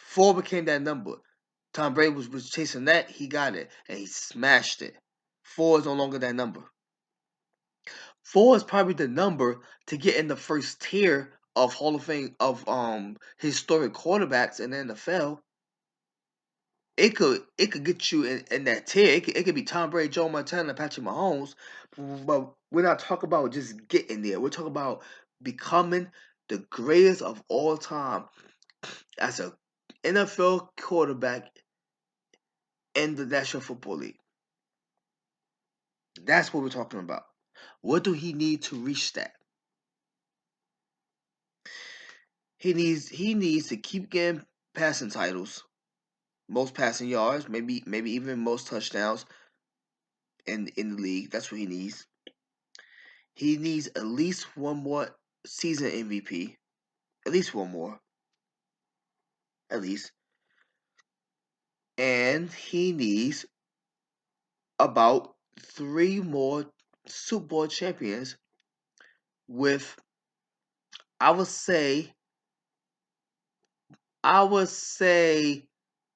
4 became that number. Tom Brady was chasing that. He got it, and he smashed it. 4 is no longer that number. 4 is probably the number to get in the first tier of Hall of Fame of historic quarterbacks in the NFL. It could get you in that tier. It could be Tom Brady, Joe Montana, Patrick Mahomes, but we're not talking about just getting there. We're talking about becoming the greatest of all time as a NFL quarterback in the National Football League. That's what we're talking about. What do he need to reach that? He needs to keep getting passing titles, most passing yards, maybe even most touchdowns in the league. That's what he needs. He needs at least one more season MVP. At least one more. At least. And he needs about 3 more Super Bowl champions with I would say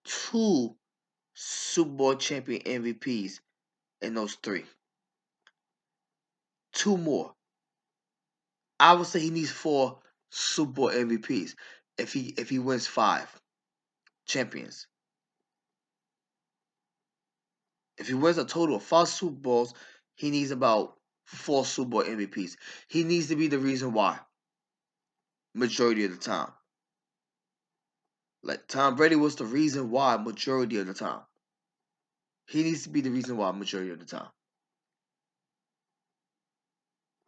2 Super Bowl champion MVPs in those 3. 2 more. I would say he needs 4 Super Bowl MVPs if he wins 5 champions. If he wins a total of 5 Super Bowls, he needs about 4 Super Bowl MVPs. He needs to be the reason why. Majority of the time. Like Tom Brady was the reason why majority of the time. He needs to be the reason why majority of the time.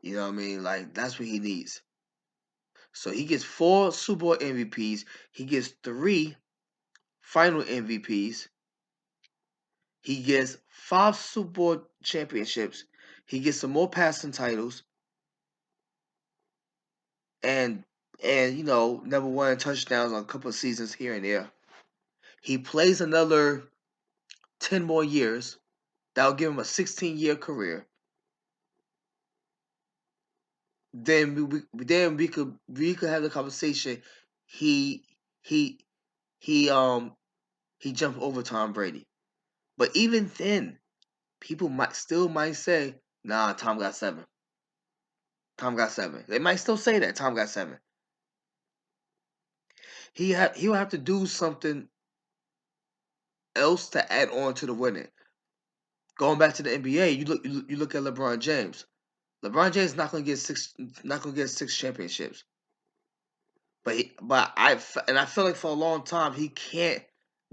You know what I mean? Like that's what he needs. So he gets 4 Super Bowl MVPs. He gets 3 final MVPs. He gets 5 Super Bowl championships. He gets some more passing titles. And number 1 touchdowns on a couple of seasons here and there. He plays another 10 more years. That'll give him a 16-year career. Then we could have the conversation. He jumped over Tom Brady. But even then, people might say, nah, Tom got 7. Tom got 7. They might still say that Tom got 7. He'll have to do something else to add on to the winning. Going back to the NBA, you look at LeBron James. LeBron James is not going to get 6 championships. But I feel like for a long time he can't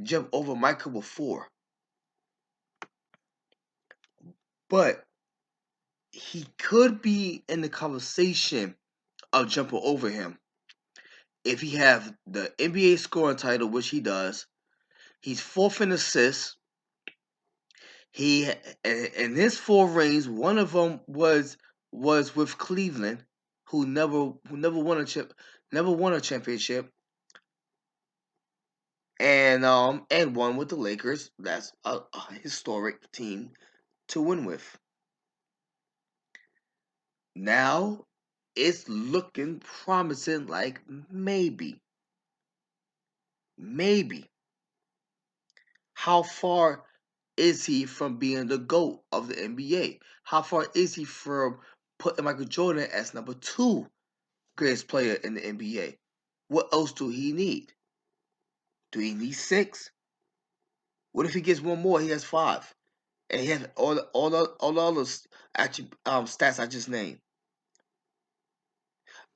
jump over Michael with 4. But he could be in the conversation of jumping over him if he have the NBA scoring title, which he does. He's 4th in assists. He in his 4 rings, one of them was with Cleveland, who never won a championship, and one with the Lakers. That's a historic team to win with. Now it's looking promising, like maybe. How far is he from being the GOAT of the NBA? How far is he from putting Michael Jordan as number 2 greatest player in the NBA? What else do he need? Do he need 6? What if he gets one more? He has 5, and he has all the other stats I just named.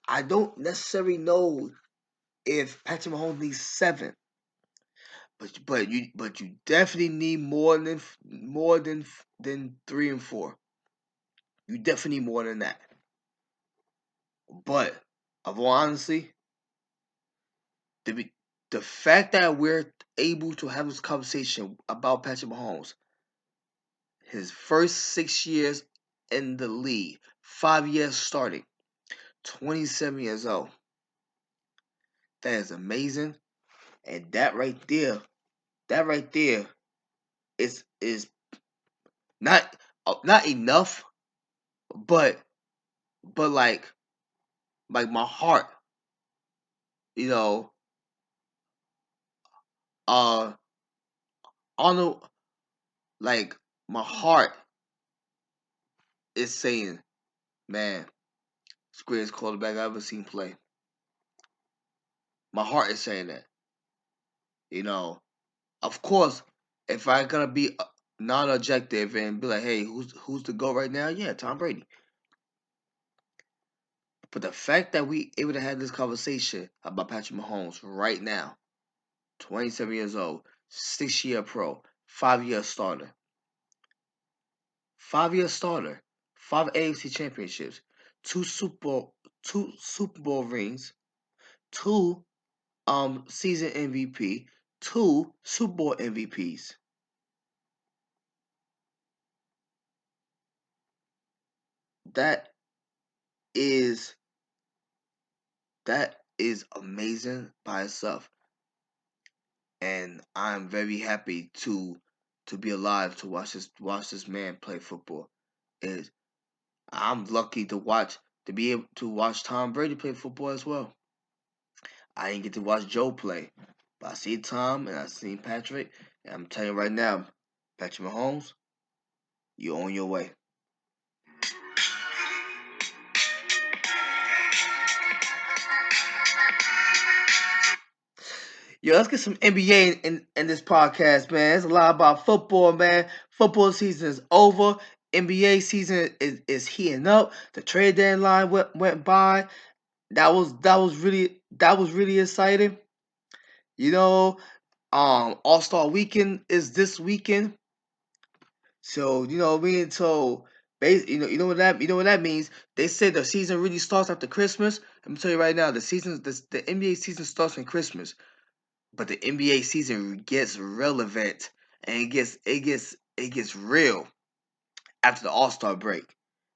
I don't necessarily know if Patrick Mahomes needs 7, but you definitely need more than 3 and 4. You definitely need more than that. But of all honesty, the fact that we're able to have this conversation about Patrick Mahomes, his first 6 years in the league, 5 years starting, 27 years old, that is amazing. And that right there is not enough, but like my heart, I don't know, like my heart is saying, man, it's the greatest quarterback I've ever seen play. My heart is saying that. You know, of course, if I gotta be non-objective and be like, hey, who's the GOAT right now? Yeah, Tom Brady. But the fact that we able to have this conversation about Patrick Mahomes right now, 27 years old, 6-year pro, 5-year starter, 5-year starter, 5 AFC championships, two Super Bowl rings, two season MVP, two Super Bowl MVPs. That is that is amazing by itself, and I'm very happy to be alive to watch this man play football. Is I'm lucky to be able to watch Tom Brady play football as well. I didn't get to watch Joe play, but I see Tom and I seen Patrick, and I'm telling you right now, Patrick Mahomes, you on your way. Yo, let's get some NBA in this podcast, man. It's a lot about football, man. Football season is over. NBA season is heating up. The trade deadline went by. That was really exciting. You know, All-Star weekend is this weekend. So, what I mean? So, you know what that means? They say the season really starts after Christmas. Let me tell you right now, the NBA season starts on Christmas. But the NBA season gets relevant and it gets real after the All-Star break.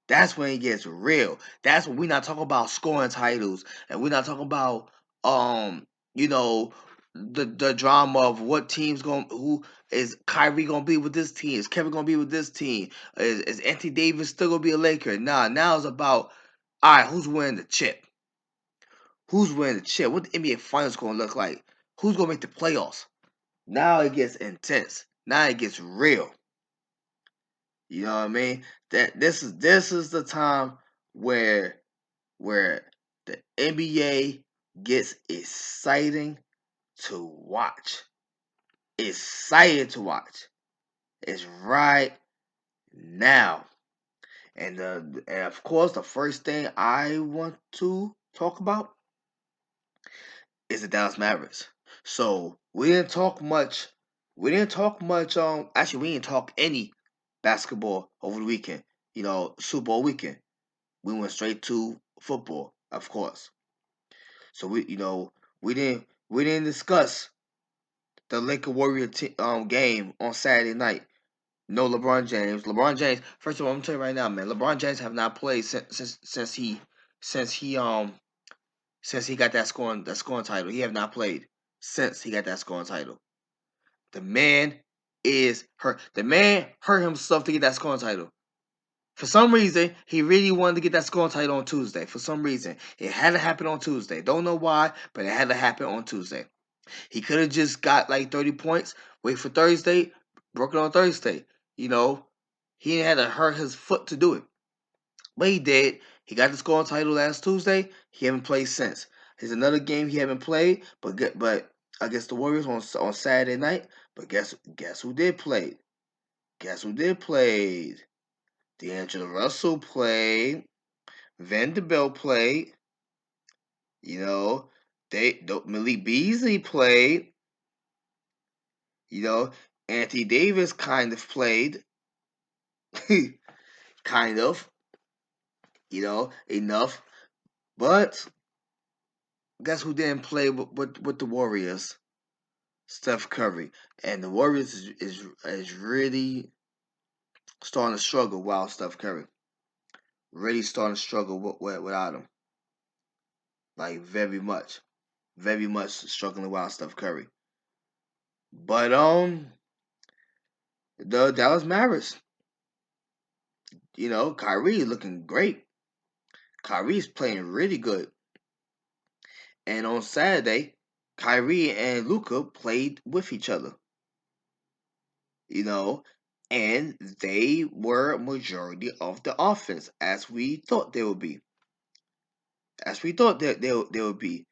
That's when it gets real. That's when we're not talking about scoring titles and we're not talking about you know the drama of what team's going who is Kyrie gonna be with this team, is Kevin gonna be with this team, is Anthony Davis still gonna be a Laker? Nah, now it's about all right, who's winning the chip? Who's winning the chip? What the NBA finals gonna look like? Who's gonna make the playoffs? Now it gets intense. Now it gets real. You know what I mean? That this is the time where where the NBA gets exciting to watch. Excited to watch. It's right now. And of course the first thing I want to talk about is the Dallas Mavericks. So we didn't talk much. We didn't talk much. Actually, we didn't talk any basketball over the weekend. Super Bowl weekend. We went straight to football, of course. So we didn't discuss the Laker Warrior game on Saturday night. No LeBron James. LeBron James. First of all, I'm telling you right now, man. LeBron James have not played since he got that scoring title. He have not played since he got that scoring title. The man is hurt. The man hurt himself to get that scoring title. For some reason, he really wanted to get that scoring title on Tuesday. For some reason, it had to happen on Tuesday. Don't know why, but it had to happen on Tuesday. He could have just got like 30 points, wait for Thursday, broke it on Thursday. He had to hurt his foot to do it. But he did. He got the scoring title last Tuesday. He haven't played since. There's another game he haven't played, but against the Warriors on Saturday night. But guess who did play? Guess who did play? D'Angelo Russell played. Vanderbilt played. You know, Malik Beasley played. You know, Anthony Davis kind of played. Kind of. Enough. But guess who didn't play with the Warriors? Steph Curry. And the Warriors is really starting to struggle without Steph Curry. Really starting to struggle without him. Like very much. Very much struggling without Steph Curry. But the Dallas Mavericks, Kyrie looking great. Kyrie's playing really good. And on Saturday, Kyrie and Luka played with each other, you know, and they were majority of the offense as we thought they would be. As we thought that they would be.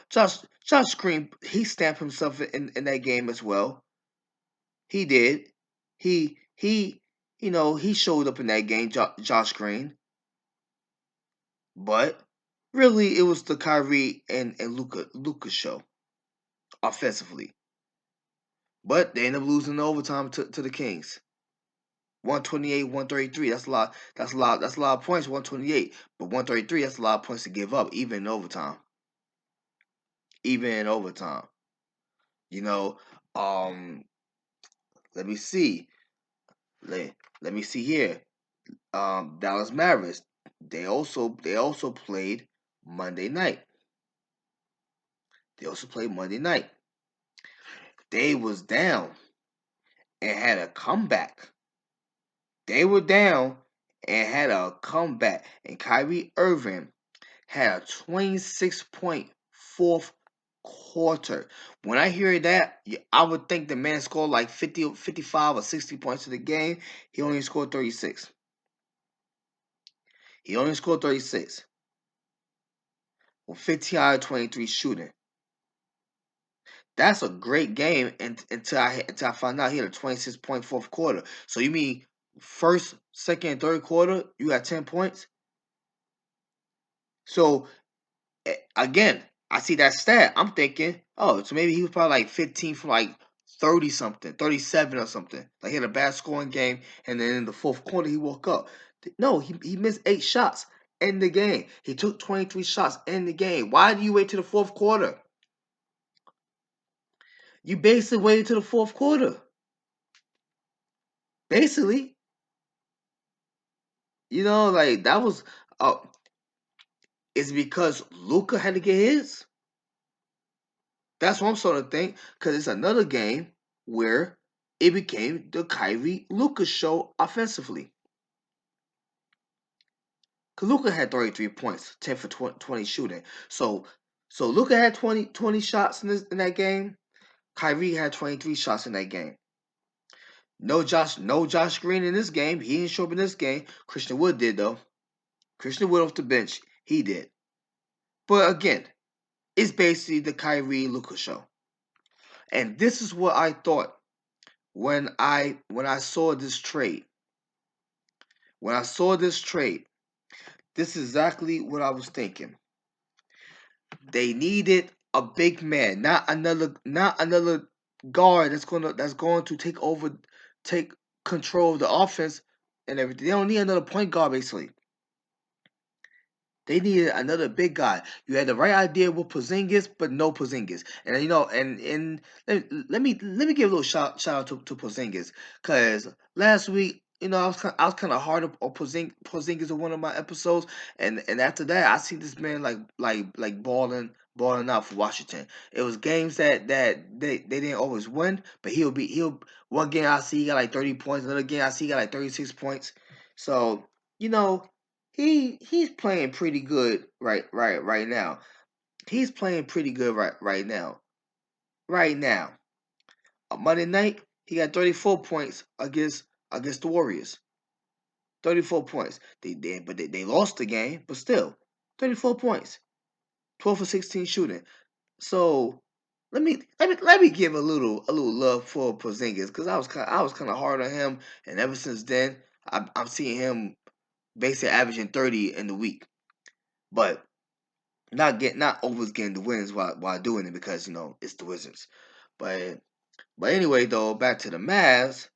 Josh Green, he stamped himself in that game as well. He did. He he showed up in that game, Josh Green. But really, it was the Kyrie and Luka show offensively. But they ended up losing the overtime to the Kings. 128, 133. That's a lot. That's a lot. That's a lot of points. 128, but 133. That's a lot of points to give up, even in overtime. Even in overtime. You know. Let me see. Let me see here. Dallas Mavericks. They also played Monday night. They also played Monday night. They was down and had a comeback. They were down and had a comeback. And Kyrie Irving had a 26-point fourth quarter. When I hear that, I would think the man scored like 50, 55 or 60 points in the game. He only scored 36. He only scored 36 with 15 out of 23 shooting. That's a great game until I found out he had a 26-point fourth quarter. So you mean first, second, and third quarter, you got 10 points? So again, I see that stat. I'm thinking, oh, so maybe he was probably like 15 from like 30 something, 37 or something. Like he had a bad scoring game, and then in the fourth quarter he woke up. No, he missed 8 shots in the game. He took 23 shots in the game. Why do you wait to the fourth quarter? You basically waited to the fourth quarter. Basically, like that was. Uh, it's because Luca had to get his. That's what I'm sort of think. Because it's another game where it became the Kyrie Luca show offensively. Because Luca had 33 points, 10 for 20 shooting. So Luca had 20 shots in that game. Kyrie had 23 shots in that game. No Josh Green in this game. He didn't show up in this game. Christian Wood did though. Christian Wood off the bench. He did. But again, it's basically the Kyrie Luca show. And this is what I thought when I saw this trade. When I saw this trade, this is exactly what I was thinking. They needed a big man, not another guard that's going to take control of the offense and everything. They don't need another point guard basically. They needed another big guy. You had the right idea with Porzingis, but no Porzingis. And and let me give a little shout out to Porzingis, because last week I was kind of hard on Porzingis in one of my episodes, and after that I see this man like balling out for Washington. It was games that they didn't always win, but he'll one game I see he got like 30 points, another game I see he got like 36 points. So you know he's playing pretty good right now. He's playing pretty good right now. Right now. On Monday night, he got 34 points against the Warriors. 34 points. They lost the game, but still 34 points. 12 for 16 shooting. So let me give a little love for Porzingis, because I was kind of hard on him, and ever since then I'm seeing him basically averaging 30 in the week. But not always getting the wins while doing it, because it's the Wizards. But anyway, though, back to the Mavs.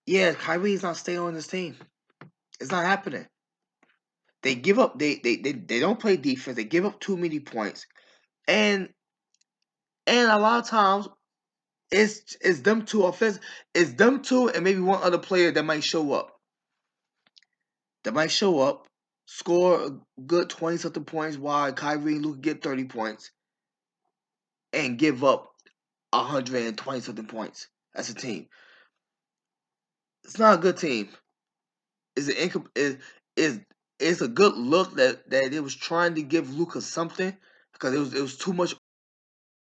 Yeah, Kyrie's not staying on this team. It's not happening. They give up. They don't play defense. They give up too many points, and a lot of times it's them two offense. It's them two and maybe one other player that might show up. Score a good 20 something points, while Kyrie and Luka get 30 points, and give up 120 something points as a team. It's not a good team. It's an income is it's a good look that it was trying to give Luca something, because it was too much